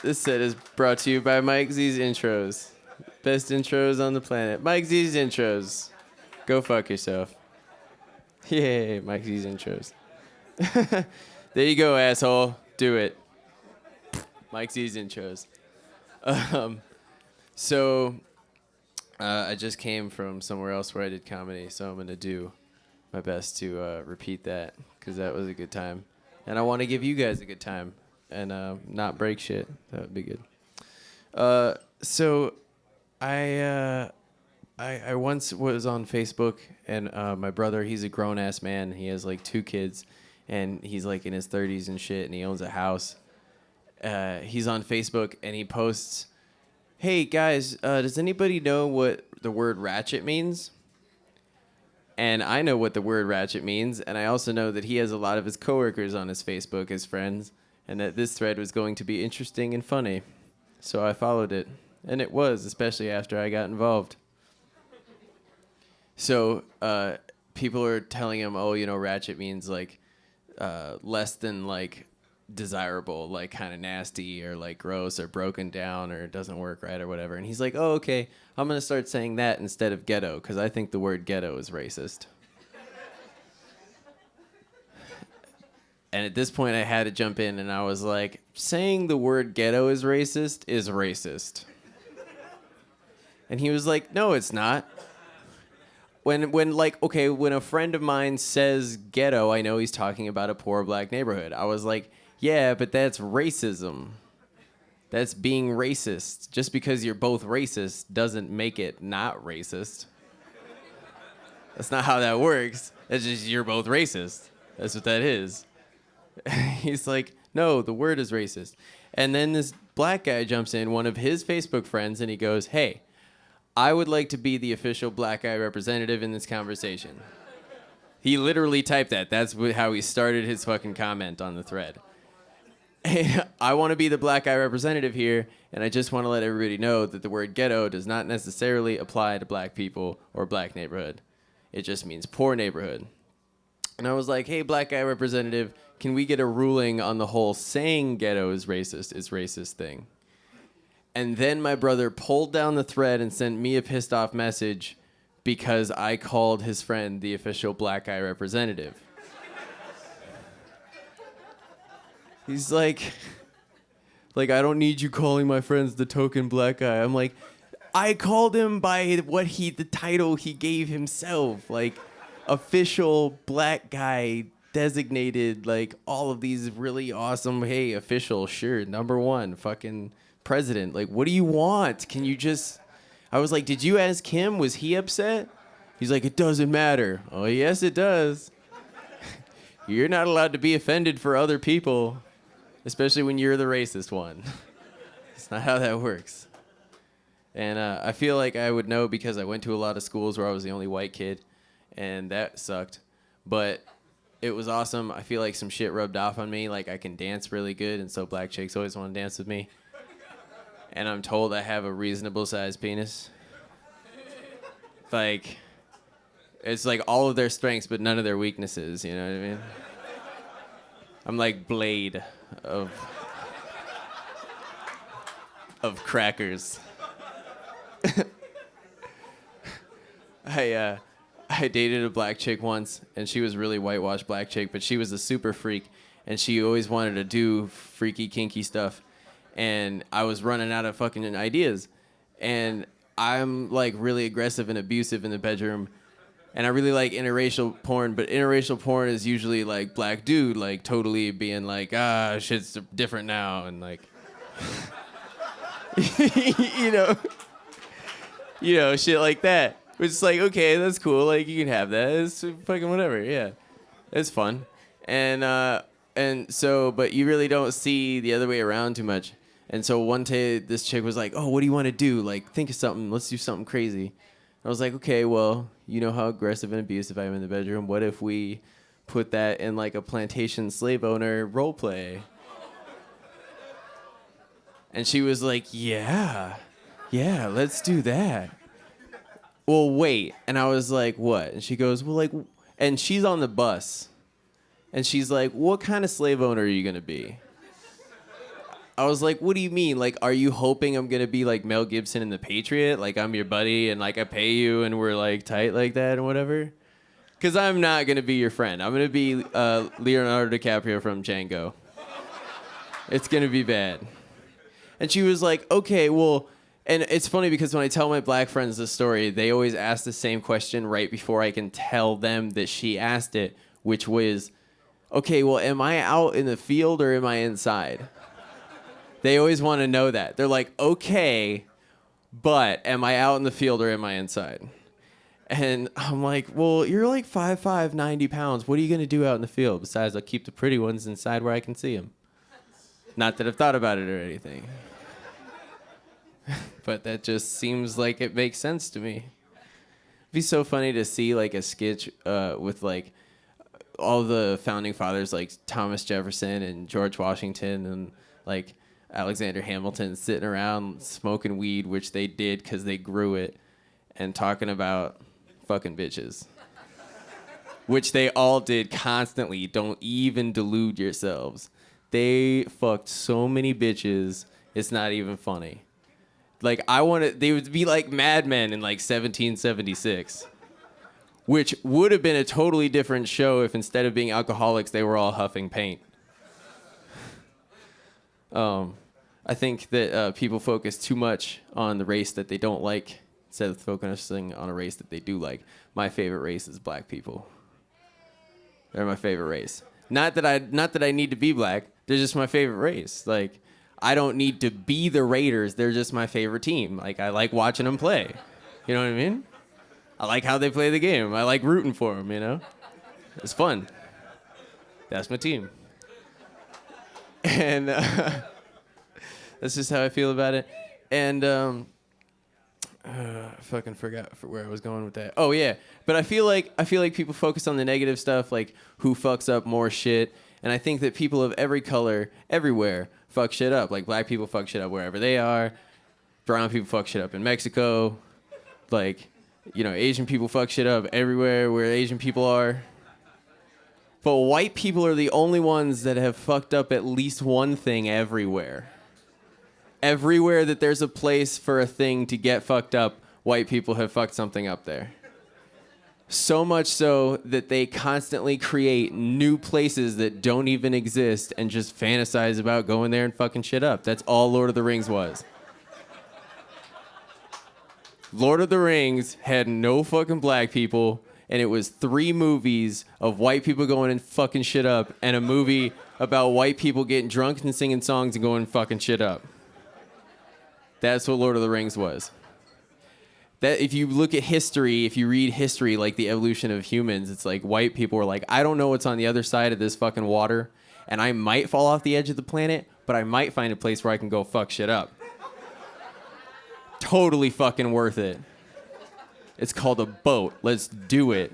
This set is brought to you by Mike Z's Intros. Best intros on the planet. Mike Z's Intros. Go fuck yourself. Yay, Mike Z's Intros. There you go, asshole. Do it. Mike Z's Intros. So, I just came from somewhere else where I did comedy, so I'm going to do my best to repeat that, because that was a good time. And I want to give you guys a good time and not break shit. That would be good. So I once was on Facebook, and my brother, he's a grown-ass man. He has, like, 2 kids, and he's, like, in his 30s and shit, and he owns a house. He's on Facebook, and he posts, "Hey, guys, does anybody know what the word ratchet means?" And I know what the word ratchet means, and I also know that he has a lot of his coworkers on his Facebook as friends, and that this thread was going to be interesting and funny. So I followed it, and it was, especially after I got involved. So people are telling him, oh, you know, ratchet means, like, less than, like, desirable, like, kind of nasty or, like, gross or broken down or doesn't work right or whatever. And he's like, oh, okay, I'm going to start saying that instead of ghetto, because I think the word ghetto is racist. And at this point, I had to jump in, and I was like, saying the word ghetto is racist is racist. And he was like, no, it's not. When a friend of mine says ghetto, I know he's talking about a poor black neighborhood. I was like, yeah, but that's racism. That's being racist. Just because you're both racist doesn't make it not racist. That's not how that works. It's just you're both racist. That's what that is. He's like, no, the word is racist. And then this black guy jumps in, one of his Facebook friends, and he goes, hey, I would like to be the official black guy representative in this conversation. He literally typed that. That's how he started his fucking comment on the thread. And I want to be the black guy representative here, and I just want to let everybody know that the word ghetto does not necessarily apply to black people or black neighborhood. It just means poor neighborhood. And I was like, hey, black guy representative, can we get a ruling on the whole saying ghetto is racist thing? And then my brother pulled down the thread and sent me a pissed off message because I called his friend the official black guy representative. He's like, I don't need you calling my friends the token black guy. I'm like, I called him by the title he gave himself, like official black guy, designated, like all of these really awesome, hey, official, sure, #1, fucking president. Like, what do you want? Can you just... I was like, did you ask him? Was he upset? He's like, it doesn't matter. Oh, yes, it does. You're not allowed to be offended for other people, especially when you're the racist one. It's not how that works. And I feel like I would know because I went to a lot of schools where I was the only white kid, and that sucked. But it was awesome. I feel like some shit rubbed off on me. Like, I can dance really good, and so black chicks always want to dance with me. And I'm told I have a reasonable sized penis. Like, it's like all of their strengths, but none of their weaknesses, you know what I mean? I'm like Blade of crackers. I dated a black chick once, and she was a really whitewashed black chick, but she was a super freak, and she always wanted to do freaky, kinky stuff. And I was running out of fucking ideas. And I'm, like, really aggressive and abusive in the bedroom. And I really like interracial porn, but interracial porn is usually, like, black dude, like, totally being like, shit's different now, and, like... you know, shit like that. Which is like, okay, that's cool, like, you can have that. It's fucking whatever, yeah. It's fun. And so, but you really don't see the other way around too much. And so one day, this chick was like, oh, what do you want to do? Like, think of something. Let's do something crazy. I was like, okay, well, you know how aggressive and abusive I am in the bedroom. What if we put that in, like, a plantation slave owner role play? And she was like, yeah, let's do that. Well, wait. And I was like, what? And she goes, well, like, and she's on the bus. And she's like, what kind of slave owner are you going to be? I was like, what do you mean? Like, are you hoping I'm gonna be like Mel Gibson in The Patriot? Like, I'm your buddy and like I pay you and we're like tight like that and whatever? Because I'm not gonna be your friend. I'm gonna be Leonardo DiCaprio from Django. It's gonna be bad. And she was like, okay, well, and it's funny because when I tell my black friends this story, they always ask the same question right before I can tell them that she asked it, which was, okay, well, am I out in the field or am I inside? They always want to know that. They're like, okay, but am I out in the field or am I inside? And I'm like, well, you're like 5'5", 90 pounds. What are you going to do out in the field? Besides, I'll keep the pretty ones inside where I can see them. Not that I've thought about it or anything. But that just seems like it makes sense to me. It'd be so funny to see like a sketch with like all the founding fathers like Thomas Jefferson and George Washington and like Alexander Hamilton sitting around smoking weed, which they did because they grew it, and talking about fucking bitches. Which they all did constantly. Don't even delude yourselves. They fucked so many bitches, it's not even funny. Like, they would be like Mad Men in like 1776. Which would have been a totally different show if instead of being alcoholics, they were all huffing paint. I think that people focus too much on the race that they don't like instead of focusing on a race that they do like. My favorite race is black people. They're my favorite race. Not that I need to be black. They're just my favorite race. Like, I don't need to be the Raiders. They're just my favorite team. Like, I like watching them play. You know what I mean? I like how they play the game. I like rooting for them, you know? It's fun. That's my team. And that's just how I feel about it. And I fucking forgot where I was going with that. Oh yeah, but I feel like people focus on the negative stuff, like who fucks up more shit. And I think that people of every color, everywhere, fuck shit up. Like black people fuck shit up wherever they are. Brown people fuck shit up in Mexico. Like, you know, Asian people fuck shit up everywhere where Asian people are. But white people are the only ones that have fucked up at least one thing everywhere. Everywhere that there's a place for a thing to get fucked up, white people have fucked something up there. So much so that they constantly create new places that don't even exist and just fantasize about going there and fucking shit up. That's all Lord of the Rings was. Lord of the Rings had no fucking black people, and it was 3 movies of white people going and fucking shit up, and a movie about white people getting drunk and singing songs and going and fucking shit up. That's what Lord of the Rings was. That if you look at history, if you read history, like the evolution of humans, it's like white people were like, I don't know what's on the other side of this fucking water, and I might fall off the edge of the planet, but I might find a place where I can go fuck shit up. Totally fucking worth it. It's called a boat. Let's do it.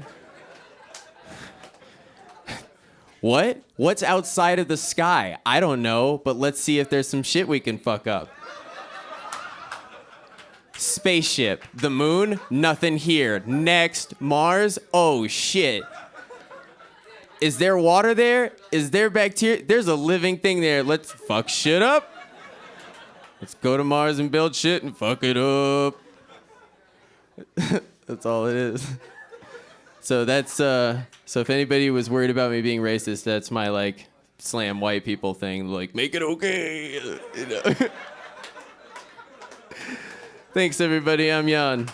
What? What's outside of the sky? I don't know, but let's see if there's some shit we can fuck up. Spaceship. The moon? Nothing here. Next. Mars? Oh, shit. Is there water there? Is there bacteria? There's a living thing there. Let's fuck shit up. Let's go to Mars and build shit and fuck it up. That's all it is. So that's, so if anybody was worried about me being racist, that's my, like, slam white people thing. Like, make it okay. You know? Thanks, everybody. I'm Jan.